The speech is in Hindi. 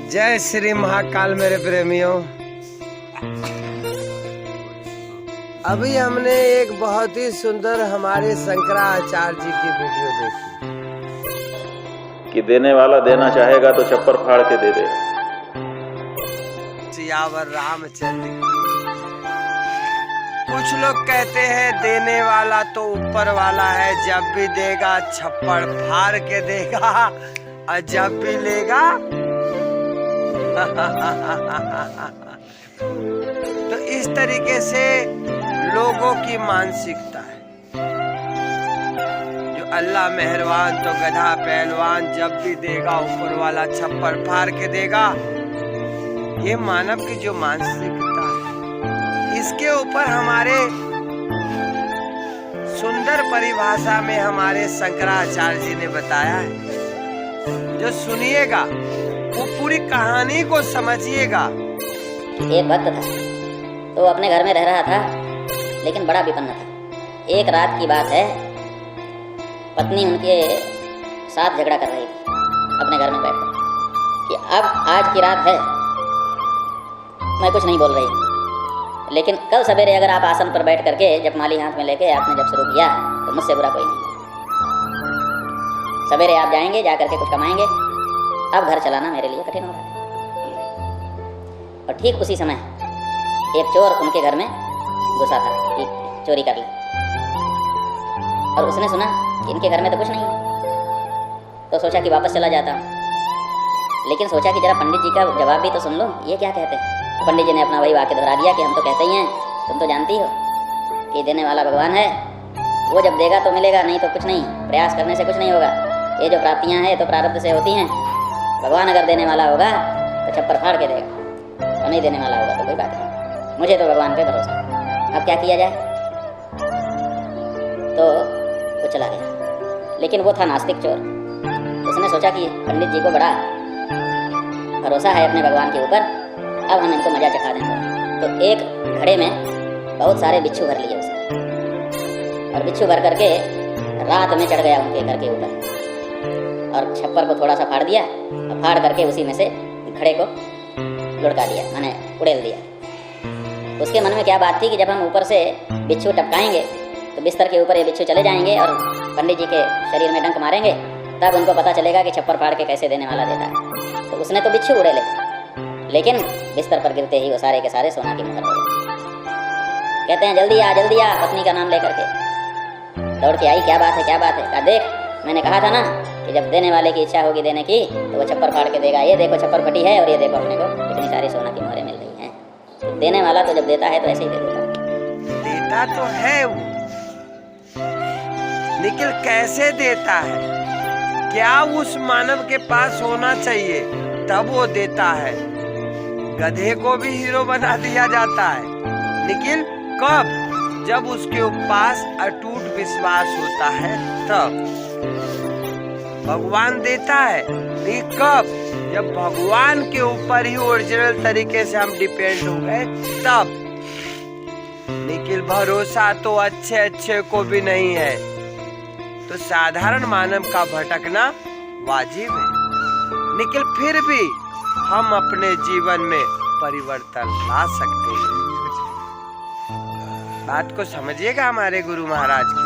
जय श्री महाकाल मेरे प्रेमियों। अभी हमने एक बहुत ही सुंदर हमारे शंकराचार्य जी की वीडियो देखी कि देने वाला देना चाहेगा तो छप्पर फाड़ के दे दे। सियावर रामचंद्र की। कुछ लोग कहते हैं देने वाला तो ऊपर वाला है, जब भी देगा छप्पर फाड़ के देगा और जब भी लेगा तो इस तरीके से लोगों की मानसिकता है। जो अल्लाह मेहरबान तो गधा पहलवान, जब भी देगा ऊपर वाला छप्पर फाड़ के देगा। ये मानव की जो मानसिकता है, इसके ऊपर हमारे सुंदर परिभाषा में हमारे शंकराचार्य जी ने बताया है। जो सुनिएगा वो पूरी कहानी को समझिएगा। एक भक्त था तो वो अपने घर में रह रहा था, लेकिन बड़ा विपन्न था। एक रात की बात है, पत्नी उनके साथ झगड़ा कर रही थी अपने घर में बैठकर कि अब आज की रात है, मैं कुछ नहीं बोल रही, लेकिन कल सवेरे अगर आप आसन पर बैठ करके जब माली हाथ में लेके आपने जब शुरू किया तो मुझसे बुरा कोई नहीं। सवेरे आप जाएंगे, जा करके कुछ कमाएंगे, अब घर चलाना मेरे लिए कठिन हो रहा है। और ठीक उसी समय एक चोर उनके घर में घुसा था कि चोरी कर ले, और उसने सुना कि इनके घर में तो कुछ नहीं है, तो सोचा कि वापस चला जाता हूँ। लेकिन सोचा कि जरा पंडित जी का जवाब भी तो सुन लो, ये क्या कहते हैं। पंडित जी ने अपना वही वाक्य दोहरा दिया कि हम तो कहते ही हैं, तुम तो जानती हो कि देने वाला भगवान है, वो जब देगा तो मिलेगा, नहीं तो कुछ नहीं, प्रयास करने से कुछ नहीं होगा। ये जो प्राप्तियाँ हैं तो प्रारब्ध से होती हैं। भगवान अगर देने वाला होगा तो छप्पर फाड़ के देगा, और नहीं देने वाला होगा तो कोई बात नहीं। मुझे तो भगवान पे भरोसा है, अब क्या किया जाए। तो वो चला गया। लेकिन वो था नास्तिक चोर। उसने सोचा कि पंडित जी को बड़ा भरोसा है अपने भगवान के ऊपर, अब हम इनको मजा चखा देंगे। तो एक घड़े में बहुत सारे बिच्छू भर लिए उसने, और बिच्छू भर करके रात में चढ़ गया उनके घर के ऊपर, और छप्पर को थोड़ा सा फाड़ दिया, और फाड़ करके उसी में से घड़े को लुढ़का दिया, माने उड़ेल दिया। उसके मन में क्या बात थी कि जब हम ऊपर से बिच्छू टपकाएंगे तो बिस्तर के ऊपर ये बिच्छू चले जाएंगे और पंडित जी के शरीर में डंक मारेंगे, तब उनको पता चलेगा कि छप्पर फाड़ के कैसे देने वाला देता है। तो उसने तो बिच्छू उड़ेले, लेकिन बिस्तर पर गिरते ही वो सारे के सारे सोना की मोहर हो गए। कहते हैं जल्दी आ, पत्नी का नाम लेकर के दौड़ के आई। क्या बात है, क्या बात है। कहा देख, मैंने कहा था ना कि जब देने वाले की इच्छा होगी देने की तो वो छप्पर फाड़ के देगा। ये देखो छप्पर फटी है, और ये देखो अपने को इतनी सारी सोना की मोहरें मिल रही हैं। तो देने वाला तो जब देता है तो ऐसे ही दे देता है। देता तो है वो, लेकिन कैसे देता है, क्या उस मानव के पास होना चाहिए तब वो देता है। गधे को भी हीरो बना दिया जाता है, लेकिन कब, जब उसके पास अटूट विश्वास होता है तब भगवान देता है। नहीं कब, जब भगवान के ऊपर ही ओरिजिनल तरीके से हम डिपेंड हो गए तब। लेकिन भरोसा तो अच्छे अच्छे को भी नहीं है, तो साधारण मानव का भटकना वाजिब है। लेकिन फिर भी हम अपने जीवन में परिवर्तन ला सकते हैं। बात को समझिएगा हमारे गुरु महाराज की।